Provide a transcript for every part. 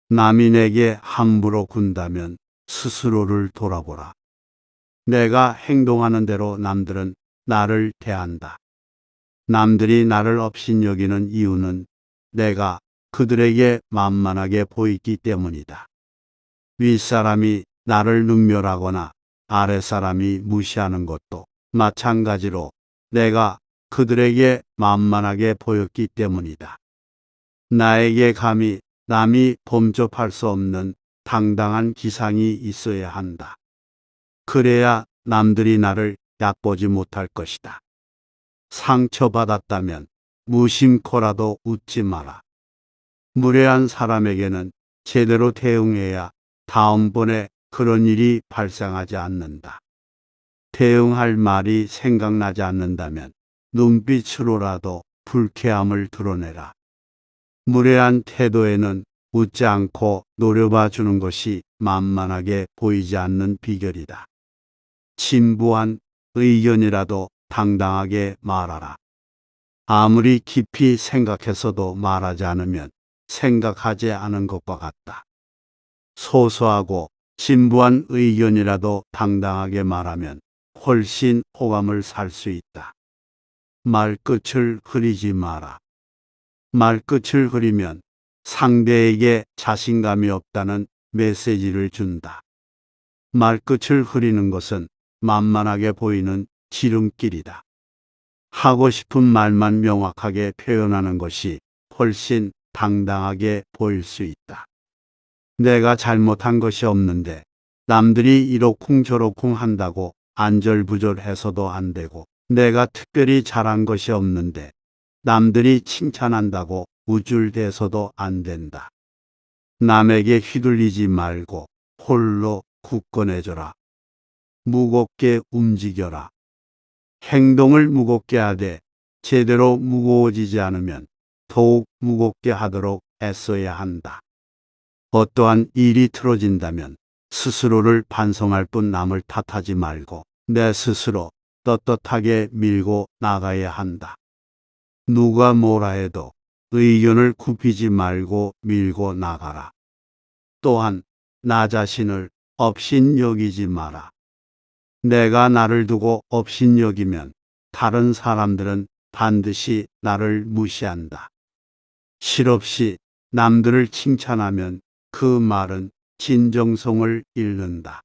남이 내게 함부로 군다면 스스로를 돌아보라. 내가 행동하는 대로 남들은 나를 대한다. 남들이 나를 업신여기는 이유는 내가 그들에게 만만하게 보이기 때문이다. 윗사람이 나를 능멸하거나 아랫사람이 무시하는 것도 마찬가지로 내가 그들에게 만만하게 보였기 때문이다. 나에게 감히 남이 범접할 수 없는 당당한 기상이 있어야 한다. 그래야 남들이 나를 얕보지 못할 것이다. 상처받았다면 무심코라도 웃지 마라. 무례한 사람에게는 제대로 대응해야 다음번에 그런 일이 발생하지 않는다. 대응할 말이 생각나지 않는다면 눈빛으로라도 불쾌함을 드러내라. 무례한 태도에는 웃지 않고 노려봐 주는 것이 만만하게 보이지 않는 비결이다. 진부한 의견이라도 당당하게 말하라. 아무리 깊이 생각해서도 말하지 않으면 생각하지 않은 것과 같다. 소소하고 진부한 의견이라도 당당하게 말하면 훨씬 호감을 살 수 있다. 말끝을 흐리지 마라. 말끝을 흐리면 상대에게 자신감이 없다는 메시지를 준다. 말끝을 흐리는 것은 만만하게 보이는 지름길이다. 하고 싶은 말만 명확하게 표현하는 것이 훨씬 당당하게 보일 수 있다. 내가 잘못한 것이 없는데 남들이 이러쿵저러쿵 한다고 안절부절해서도 안 되고, 내가 특별히 잘한 것이 없는데 남들이 칭찬한다고 우쭐대서도 안 된다. 남에게 휘둘리지 말고 홀로 굳건해져라. 무겁게 움직여라. 행동을 무겁게 하되 제대로 무거워지지 않으면 더욱 무겁게 하도록 애써야 한다. 어떠한 일이 틀어진다면 스스로를 반성할 뿐 남을 탓하지 말고 내 스스로 떳떳하게 밀고 나가야 한다. 누가 뭐라 해도 의견을 굽히지 말고 밀고 나가라. 또한 나 자신을 업신여기지 마라. 내가 나를 두고 업신여기면 다른 사람들은 반드시 나를 무시한다. 실없이 남들을 칭찬하면 그 말은 진정성을 잃는다.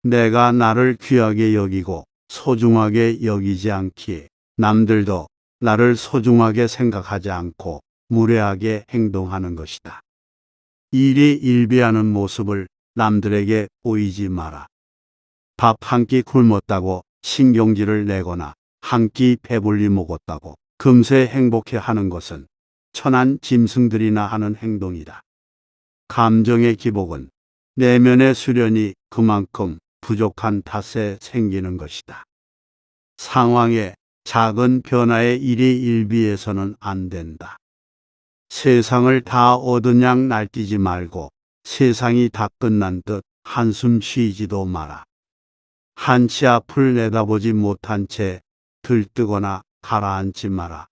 내가 나를 귀하게 여기고 소중하게 여기지 않기에 남들도 나를 소중하게 생각하지 않고 무례하게 행동하는 것이다. 일희일비하는 모습을 남들에게 보이지 마라. 밥 한 끼 굶었다고 신경질을 내거나 한 끼 배불리 먹었다고 금세 행복해 하는 것은 천한 짐승들이나 하는 행동이다. 감정의 기복은 내면의 수련이 그만큼 부족한 탓에 생기는 것이다. 상황의 작은 변화에 일희일비해서는 안 된다. 세상을 다 얻은 양 날뛰지 말고 세상이 다 끝난 듯 한숨 쉬지도 마라. 한치 앞을 내다보지 못한 채 들뜨거나 가라앉지 마라.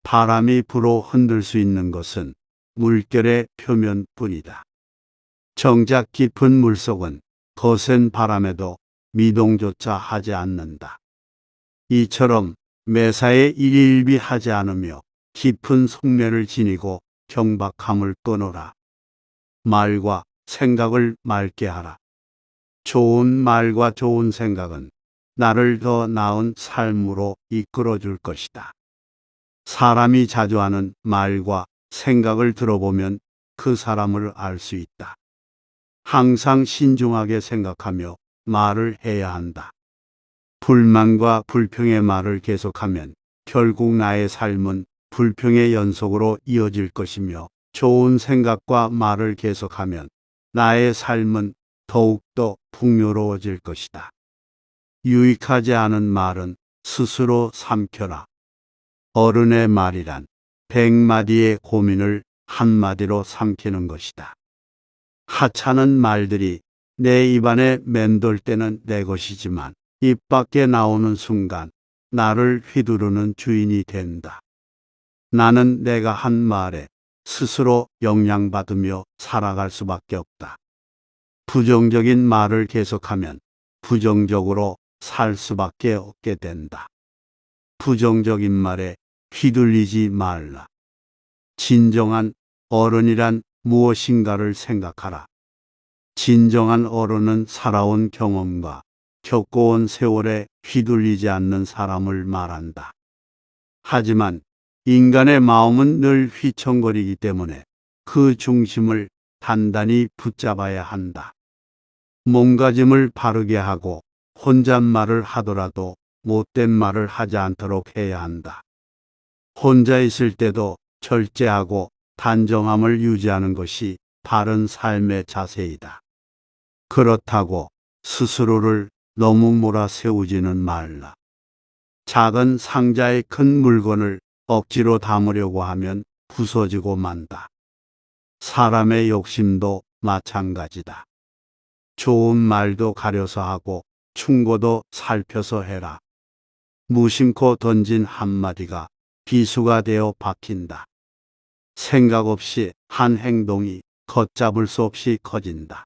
바람이 불어 흔들 수 있는 것은 물결의 표면뿐이다. 정작 깊은 물속은 거센 바람에도 미동조차 하지 않는다. 이처럼 매사에 일희일비하지 않으며 깊은 속내를 지니고 경박함을 끊어라. 말과 생각을 맑게 하라. 좋은 말과 좋은 생각은 나를 더 나은 삶으로 이끌어 줄 것이다. 사람이 자주 하는 말과 생각을 들어보면 그 사람을 알 수 있다. 항상 신중하게 생각하며 말을 해야 한다. 불만과 불평의 말을 계속하면 결국 나의 삶은 불평의 연속으로 이어질 것이며, 좋은 생각과 말을 계속하면 나의 삶은 더욱더 풍요로워질 것이다. 유익하지 않은 말은 스스로 삼켜라. 어른의 말이란 100마디의 고민을 한마디로 삼키는 것이다. 하찮은 말들이 내 입안에 맴돌 때는 내 것이지만 입 밖에 나오는 순간 나를 휘두르는 주인이 된다. 나는 내가 한 말에 스스로 영향받으며 살아갈 수밖에 없다. 부정적인 말을 계속하면 부정적으로 살 수밖에 없게 된다. 부정적인 말에 휘둘리지 말라. 진정한 어른이란 무엇인가를 생각하라. 진정한 어른은 살아온 경험과 겪어온 세월에 휘둘리지 않는 사람을 말한다. 하지만 인간의 마음은 늘 휘청거리기 때문에 그 중심을 단단히 붙잡아야 한다. 몸가짐을 바르게 하고 혼잣말을 하더라도 못된 말을 하지 않도록 해야 한다. 혼자 있을 때도 절제하고 단정함을 유지하는 것이 바른 삶의 자세이다. 그렇다고 스스로를 너무 몰아세우지는 말라. 작은 상자에 큰 물건을 억지로 담으려고 하면 부서지고 만다. 사람의 욕심도 마찬가지다. 좋은 말도 가려서 하고 충고도 살펴서 해라. 무심코 던진 한마디가 비수가 되어 박힌다. 생각 없이 한 행동이 걷잡을 수 없이 커진다.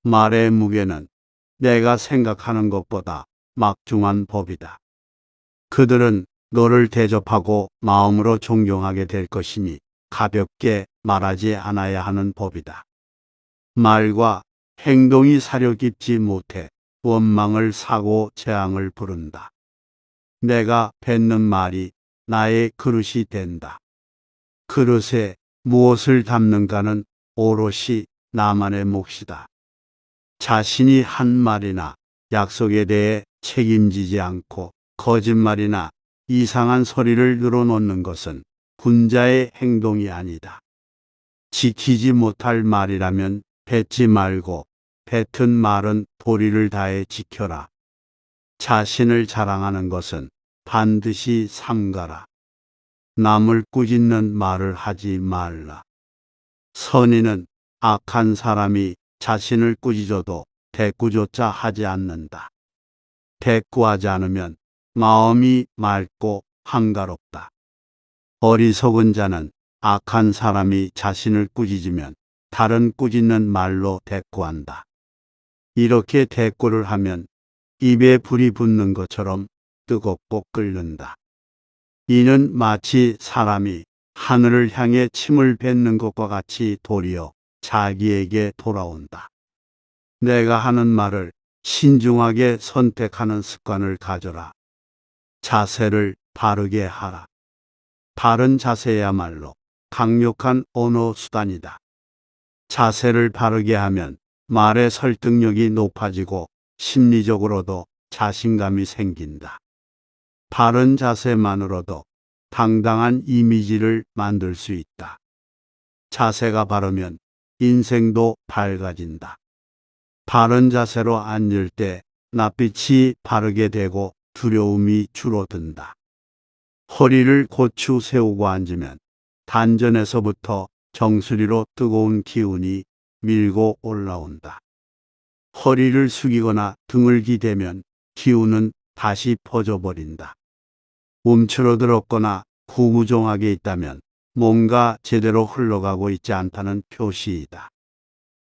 말의 무게는 내가 생각하는 것보다 막중한 법이다. 그들은 너를 대접하고 마음으로 존경하게 될 것이니 가볍게 말하지 않아야 하는 법이다. 말과 행동이 사려 깊지 못해 원망을 사고 재앙을 부른다. 내가 뱉는 말이 나의 그릇이 된다. 그릇에 무엇을 담는가는 오롯이 나만의 몫이다. 자신이 한 말이나 약속에 대해 책임지지 않고 거짓말이나 이상한 소리를 늘어놓는 것은 군자의 행동이 아니다. 지키지 못할 말이라면 뱉지 말고 뱉은 말은 도리를 다해 지켜라. 자신을 자랑하는 것은 반드시 삼가라. 남을 꾸짖는 말을 하지 말라. 선인은 악한 사람이 자신을 꾸짖어도 대꾸조차 하지 않는다. 대꾸하지 않으면 마음이 맑고 한가롭다. 어리석은 자는 악한 사람이 자신을 꾸짖으면 다른 꾸짖는 말로 대꾸한다. 이렇게 대꾸를 하면 입에 불이 붙는 것처럼 뜨겁고 끓는다. 이는 마치 사람이 하늘을 향해 침을 뱉는 것과 같이 도리어 자기에게 돌아온다. 내가 하는 말을 신중하게 선택하는 습관을 가져라. 자세를 바르게 하라. 바른 자세야말로 강력한 언어 수단이다. 자세를 바르게 하면 말의 설득력이 높아지고 심리적으로도 자신감이 생긴다. 바른 자세만으로도 당당한 이미지를 만들 수 있다. 자세가 바르면 인생도 밝아진다. 바른 자세로 앉을 때 낯빛이 바르게 되고 두려움이 줄어든다. 허리를 고추 세우고 앉으면 단전에서부터 정수리로 뜨거운 기운이 밀고 올라온다. 허리를 숙이거나 등을 기대면 기운은 다시 퍼져버린다. 움츠러들었거나 구부정하게 있다면 뭔가 제대로 흘러가고 있지 않다는 표시이다.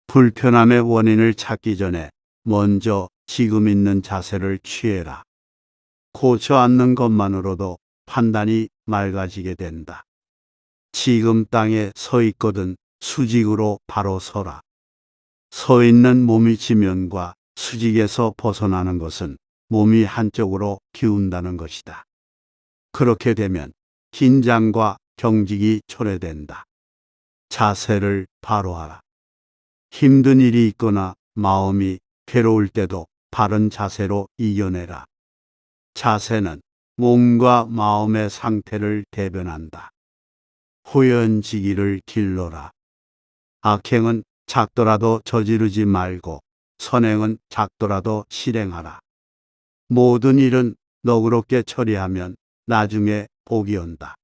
불편함의 원인을 찾기 전에 먼저 지금 있는 자세를 취해라. 고쳐 앉는 것만으로도 판단이 맑아지게 된다. 지금 땅에 서 있거든 수직으로 바로 서라. 서 있는 몸이 지면과 수직에서 벗어나는 것은 몸이 한쪽으로 기운다는 것이다. 그렇게 되면 긴장과 경직이 초래된다. 자세를 바로 하라. 힘든 일이 있거나 마음이 괴로울 때도 바른 자세로 이겨내라. 자세는 몸과 마음의 상태를 대변한다. 호연지기를 길러라. 악행은 작더라도 저지르지 말고 선행은 작더라도 실행하라. 모든 일은 너그럽게 처리하면 나중에 복이 온다.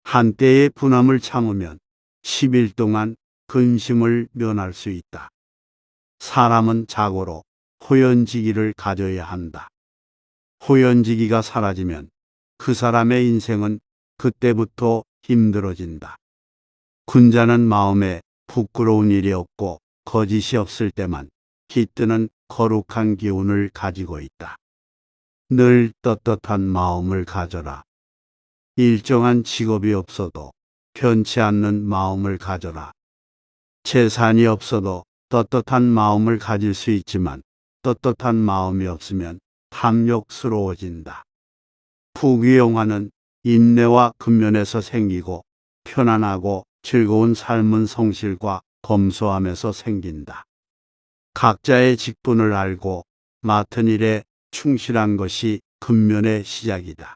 한때의 분함을 참으면 10일 동안 근심을 면할 수 있다. 사람은 자고로 호연지기를 가져야 한다. 호연지기가 사라지면 그 사람의 인생은 그때부터 힘들어진다. 군자는 마음에 부끄러운 일이 없고 거짓이 없을 때만 깃드는 거룩한 기운을 가지고 있다. 늘 떳떳한 마음을 가져라. 일정한 직업이 없어도 변치 않는 마음을 가져라. 재산이 없어도 떳떳한 마음을 가질 수 있지만 떳떳한 마음이 없으면 탐욕스러워진다. 부귀영화는 인내와 근면에서 생기고 편안하고 즐거운 삶은 성실과 검소함에서 생긴다. 각자의 직분을 알고 맡은 일에 충실한 것이 근면의 시작이다.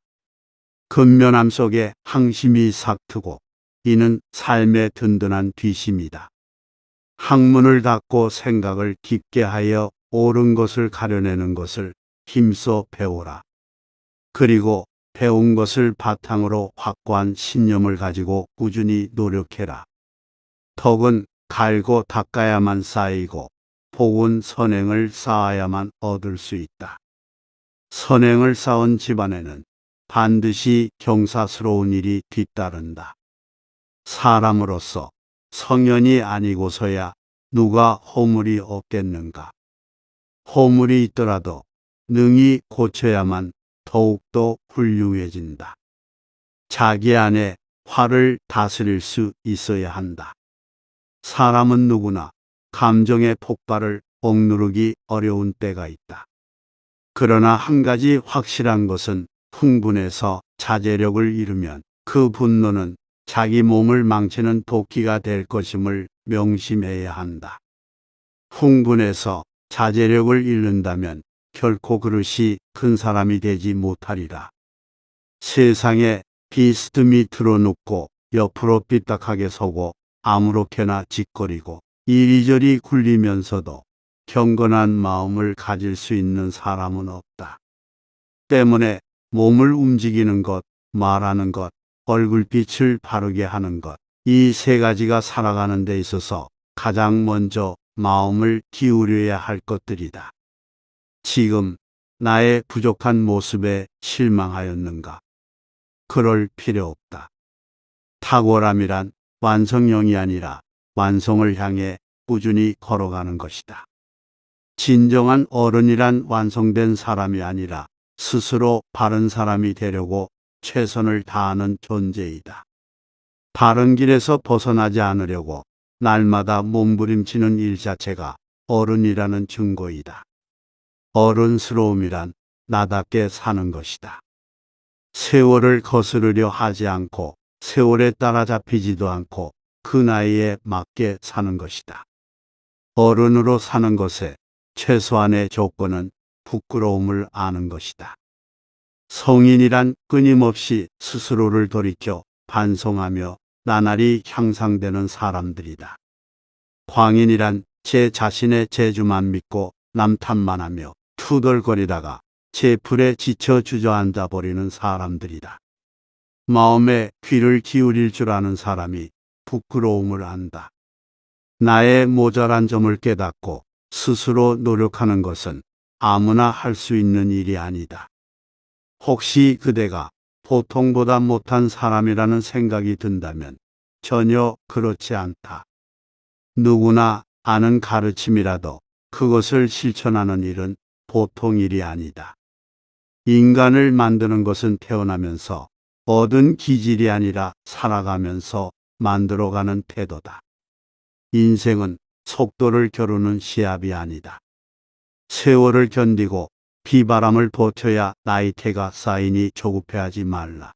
근면함 속에 항심이 삭트고 이는 삶의 든든한 뒤심이다. 학문을 닫고 생각을 깊게 하여 옳은 것을 가려내는 것을 힘써 배우라. 그리고 배운 것을 바탕으로 확고한 신념을 가지고 꾸준히 노력해라. 덕은 갈고 닦아야만 쌓이고 복은 선행을 쌓아야만 얻을 수 있다. 선행을 쌓은 집안에는 반드시 경사스러운 일이 뒤따른다. 사람으로서 성현이 아니고서야 누가 허물이 없겠는가. 허물이 있더라도 능히 고쳐야만 더욱더 훌륭해진다. 자기 안에 화를 다스릴 수 있어야 한다. 사람은 누구나 감정의 폭발을 억누르기 어려운 때가 있다. 그러나 한 가지 확실한 것은 흥분해서 자제력을 잃으면 그 분노는 자기 몸을 망치는 도끼가 될 것임을 명심해야 한다. 흥분해서 자제력을 잃는다면 결코 그릇이 큰 사람이 되지 못하리라. 세상에 비스듬히 틀어눕고 옆으로 삐딱하게 서고 아무렇게나 짓거리고 이리저리 굴리면서도 경건한 마음을 가질 수 있는 사람은 없다. 때문에 몸을 움직이는 것, 말하는 것, 얼굴빛을 바르게 하는 것, 이 세 가지가 살아가는 데 있어서 가장 먼저 마음을 기울여야 할 것들이다. 지금 나의 부족한 모습에 실망하였는가? 그럴 필요 없다. 탁월함이란 완성형이 아니라 완성을 향해 꾸준히 걸어가는 것이다. 진정한 어른이란 완성된 사람이 아니라 스스로 바른 사람이 되려고 최선을 다하는 존재이다. 바른 길에서 벗어나지 않으려고 날마다 몸부림치는 일 자체가 어른이라는 증거이다. 어른스러움이란 나답게 사는 것이다. 세월을 거스르려 하지 않고 세월에 따라잡히지도 않고 그 나이에 맞게 사는 것이다. 어른으로 사는 것에 최소한의 조건은 부끄러움을 아는 것이다. 성인이란 끊임없이 스스로를 돌이켜 반성하며 나날이 향상되는 사람들이다. 광인이란 제 자신의 재주만 믿고 남 탓만 하며 투덜거리다가 제 풀에 지쳐 주저앉아 버리는 사람들이다. 마음에 귀를 기울일 줄 아는 사람이 부끄러움을 안다. 나의 모자란 점을 깨닫고 스스로 노력하는 것은 아무나 할 수 있는 일이 아니다. 혹시 그대가 보통보다 못한 사람이라는 생각이 든다면 전혀 그렇지 않다. 누구나 아는 가르침이라도 그것을 실천하는 일은 보통 일이 아니다. 인간을 만드는 것은 태어나면서 얻은 기질이 아니라 살아가면서 만들어가는 태도다. 인생은 속도를 겨루는 시합이 아니다. 세월을 견디고 비바람을 버텨야 나이테가 쌓이니 조급해하지 말라.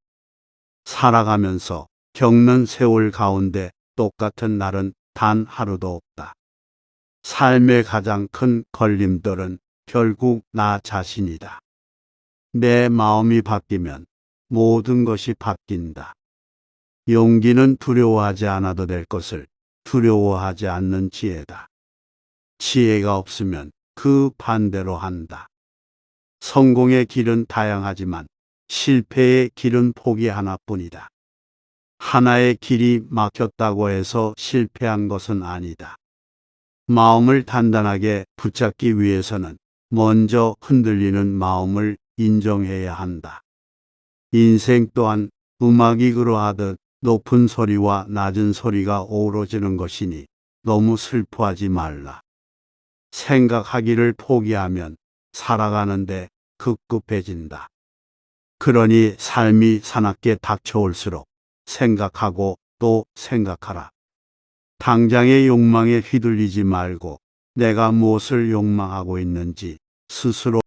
살아가면서 겪는 세월 가운데 똑같은 날은 단 하루도 없다. 삶의 가장 큰 걸림돌은 결국 나 자신이다. 내 마음이 바뀌면 모든 것이 바뀐다. 용기는 두려워하지 않아도 될 것을 두려워하지 않는 지혜다. 지혜가 없으면 그 반대로 한다. 성공의 길은 다양하지만 실패의 길은 폭이 하나뿐이다. 하나의 길이 막혔다고 해서 실패한 것은 아니다. 마음을 단단하게 붙잡기 위해서는 먼저 흔들리는 마음을 인정해야 한다. 인생 또한 음악이 그러하듯 높은 소리와 낮은 소리가 어우러지는 것이니 너무 슬퍼하지 말라. 생각하기를 포기하면 살아가는데 급급해진다. 그러니 삶이 사납게 닥쳐올수록 생각하고 또 생각하라. 당장의 욕망에 휘둘리지 말고 내가 무엇을 욕망하고 있는지 스스로